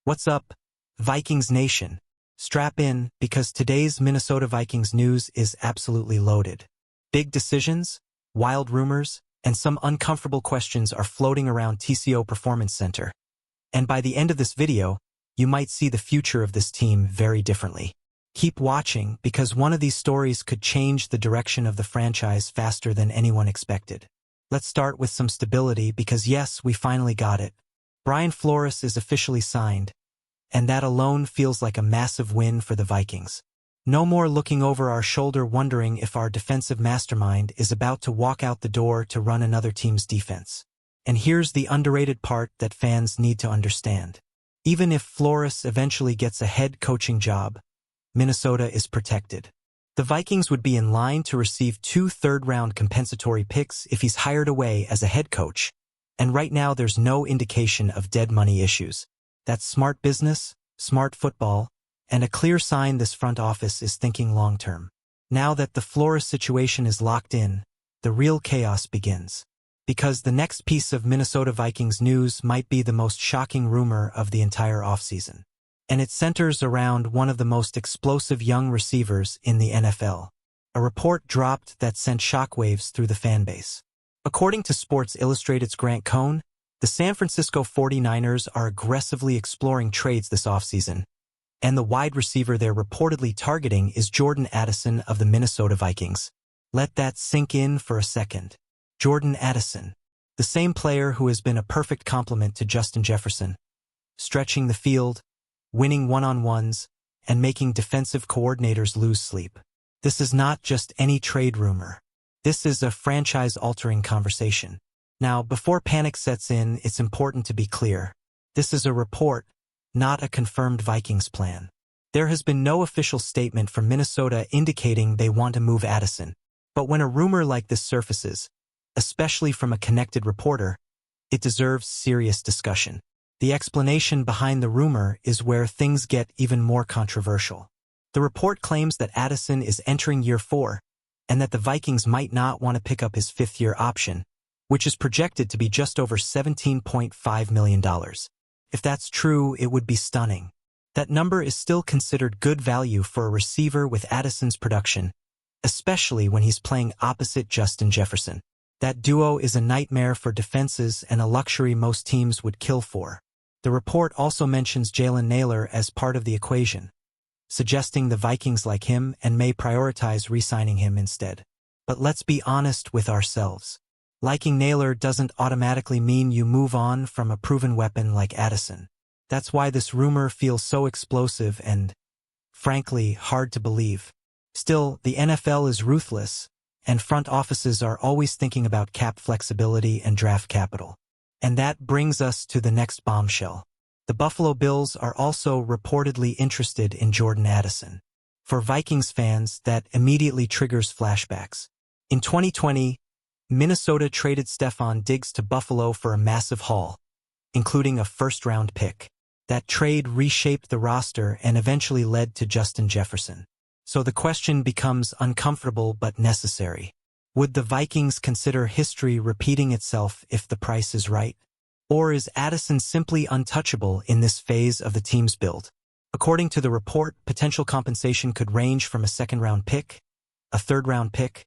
What's up, Vikings Nation? Strap in, because today's Minnesota Vikings news is absolutely loaded. Big decisions, wild rumors, and some uncomfortable questions are floating around TCO Performance Center. And by the end of this video, you might see the future of this team very differently. Keep watching, because one of these stories could change the direction of the franchise faster than anyone expected. Let's start with some stability, because yes, we finally got it. Brian Flores is officially signed, and that alone feels like a massive win for the Vikings. No more looking over our shoulder wondering if our defensive mastermind is about to walk out the door to run another team's defense. And here's the underrated part that fans need to understand. Even if Flores eventually gets a head coaching job, Minnesota is protected. The Vikings would be in line to receive 2 third-round compensatory picks if he's hired away as a head coach, and right now there's no indication of dead money issues. That's smart business, smart football, and a clear sign this front office is thinking long-term. Now that the Flores situation is locked in, the real chaos begins. Because the next piece of Minnesota Vikings news might be the most shocking rumor of the entire offseason. And it centers around one of the most explosive young receivers in the NFL. A report dropped that sent shockwaves through the fanbase. According to Sports Illustrated's Grant Cohn, the San Francisco 49ers are aggressively exploring trades this offseason, and the wide receiver they're reportedly targeting is Jordan Addison of the Minnesota Vikings. Let that sink in for a second. Jordan Addison, the same player who has been a perfect complement to Justin Jefferson, stretching the field, winning one-on-ones, and making defensive coordinators lose sleep. This is not just any trade rumor. This is a franchise-altering conversation. Now, before panic sets in, it's important to be clear. This is a report, not a confirmed Vikings plan. There has been no official statement from Minnesota indicating they want to move Addison. But when a rumor like this surfaces, especially from a connected reporter, it deserves serious discussion. The explanation behind the rumor is where things get even more controversial. The report claims that Addison is entering year 4, and that the Vikings might not want to pick up his 5th-year option, which is projected to be just over $17.5 million. If that's true, it would be stunning. That number is still considered good value for a receiver with Addison's production, especially when he's playing opposite Justin Jefferson. That duo is a nightmare for defenses and a luxury most teams would kill for. The report also mentions Jalen Nailor as part of the equation, suggesting the Vikings like him and may prioritize re-signing him instead. But let's be honest with ourselves. Liking Nailor doesn't automatically mean you move on from a proven weapon like Addison. That's why this rumor feels so explosive and, frankly, hard to believe. Still, the NFL is ruthless, and front offices are always thinking about cap flexibility and draft capital. And that brings us to the next bombshell. The Buffalo Bills are also reportedly interested in Jordan Addison. For Vikings fans, that immediately triggers flashbacks. In 2020, Minnesota traded Stefon Diggs to Buffalo for a massive haul, including a first-round pick. That trade reshaped the roster and eventually led to Justin Jefferson. So the question becomes uncomfortable but necessary. Would the Vikings consider history repeating itself if the price is right? Or is Addison simply untouchable in this phase of the team's build? According to the report, potential compensation could range from a 2nd-round pick, a 3rd-round pick,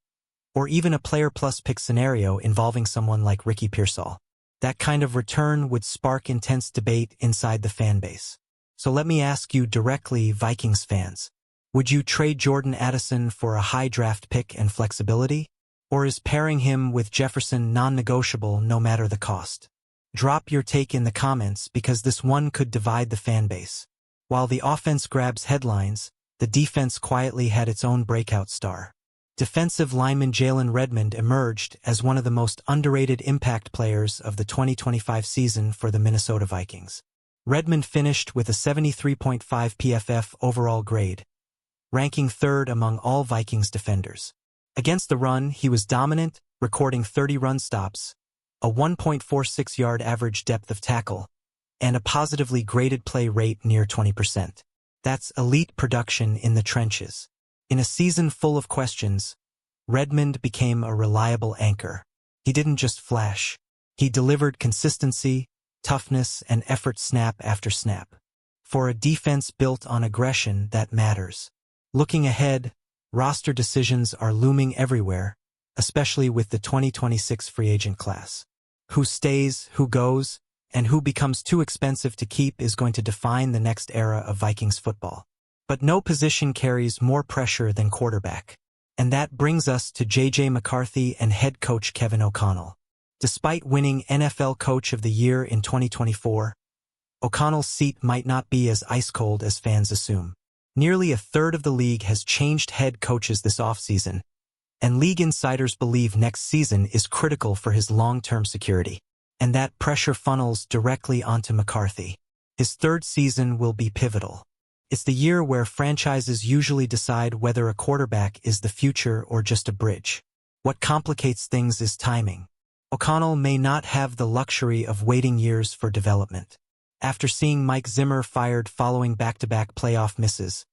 or even a player-plus pick scenario involving someone like Ricky Pearsall. That kind of return would spark intense debate inside the fanbase. So let me ask you directly, Vikings fans. Would you trade Jordan Addison for a high draft pick and flexibility? Or is pairing him with Jefferson non-negotiable no matter the cost? Drop your take in the comments, because this one could divide the fanbase. While the offense grabs headlines, the defense quietly had its own breakout star. Defensive lineman Jalen Redmond emerged as one of the most underrated impact players of the 2025 season for the Minnesota Vikings. Redmond finished with a 73.5 PFF overall grade, ranking 3rd among all Vikings defenders. Against the run, he was dominant, recording 30 run stops, a 1.46-yard average depth of tackle, and a positively graded play rate near 20%. That's elite production in the trenches. In a season full of questions, Redmond became a reliable anchor. He didn't just flash. He delivered consistency, toughness, and effort snap after snap. for a defense built on aggression that matters. Looking ahead, roster decisions are looming everywhere, especially with the 2026 free agent class. Who stays, who goes, and who becomes too expensive to keep is going to define the next era of Vikings football. But no position carries more pressure than quarterback. And that brings us to J.J. McCarthy and head coach Kevin O'Connell. Despite winning NFL Coach of the Year in 2024, O'Connell's seat might not be as ice-cold as fans assume. Nearly a third of the league has changed head coaches this offseason, and league insiders believe next season is critical for his long-term security. And that pressure funnels directly onto McCarthy. His third season will be pivotal. It's the year where franchises usually decide whether a quarterback is the future or just a bridge. What complicates things is timing. O'Connell may not have the luxury of waiting years for development. After seeing Mike Zimmer fired following back-to-back playoff misses,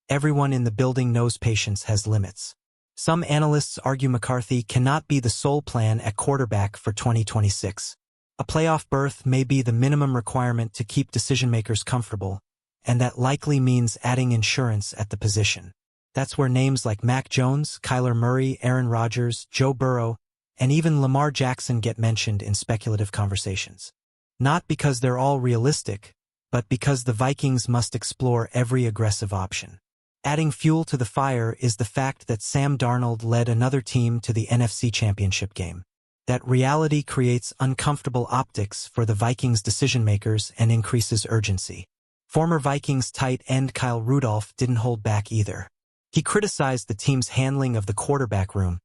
everyone in the building knows patience has limits. Some analysts argue McCarthy cannot be the sole plan at quarterback for 2026. A playoff berth may be the minimum requirement to keep decision-makers comfortable, and that likely means adding insurance at the position. That's where names like Mac Jones, Kyler Murray, Aaron Rodgers, Joe Burrow, and even Lamar Jackson get mentioned in speculative conversations. Not because they're all realistic, but because the Vikings must explore every aggressive option. Adding fuel to the fire is the fact that Sam Darnold led another team to the NFC Championship game. That reality creates uncomfortable optics for the Vikings decision-makers and increases urgency. Former Vikings tight end Kyle Rudolph didn't hold back either. He criticized the team's handling of the quarterback room,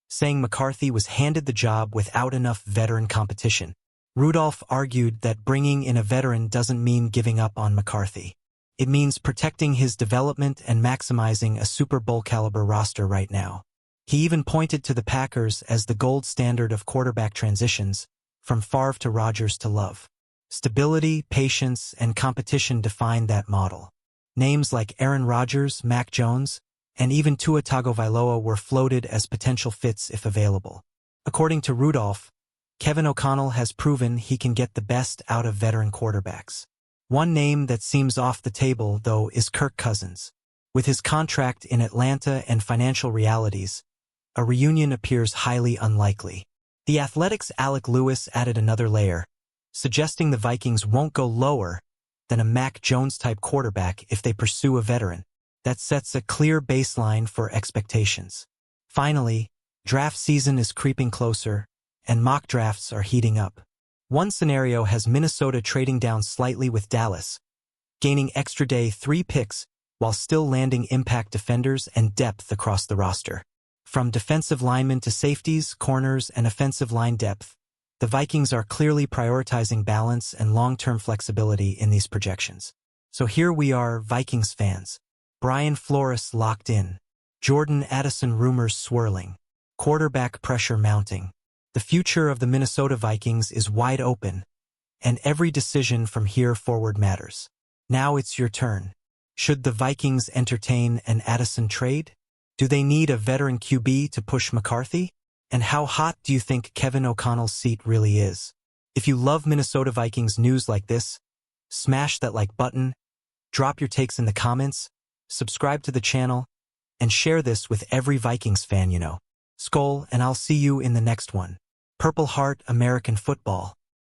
saying McCarthy was handed the job without enough veteran competition. Rudolph argued that bringing in a veteran doesn't mean giving up on McCarthy. It means protecting his development and maximizing a Super Bowl-caliber roster right now. He even pointed to the Packers as the gold standard of quarterback transitions, from Favre to Rodgers to Love. Stability, patience, and competition define that model. Names like Aaron Rodgers, Mac Jones, and even Tua Tagovailoa were floated as potential fits if available. According to Rudolph, Kevin O'Connell has proven he can get the best out of veteran quarterbacks. One name that seems off the table, though, is Kirk Cousins. With his contract in Atlanta and financial realities, a reunion appears highly unlikely. The Athletic's Alec Lewis added another layer, suggesting the Vikings won't go lower than a Mac Jones-type quarterback if they pursue a veteran. That sets a clear baseline for expectations. Finally, draft season is creeping closer, and mock drafts are heating up. One scenario has Minnesota trading down slightly with Dallas, gaining extra day 3 picks while still landing impact defenders and depth across the roster. From defensive linemen to safeties, corners, and offensive line depth, the Vikings are clearly prioritizing balance and long-term flexibility in these projections. So here we are, Vikings fans. Brian Flores locked in. Jordan Addison rumors swirling. Quarterback pressure mounting. The future of the Minnesota Vikings is wide open, and every decision from here forward matters. Now it's your turn. Should the Vikings entertain an Addison trade? Do they need a veteran QB to push McCarthy? And how hot do you think Kevin O'Connell's seat really is? If you love Minnesota Vikings news like this, smash that like button, drop your takes in the comments, subscribe to the channel, and share this with every Vikings fan you know. Skol, and I'll see you in the next one. Purple Heart American Football.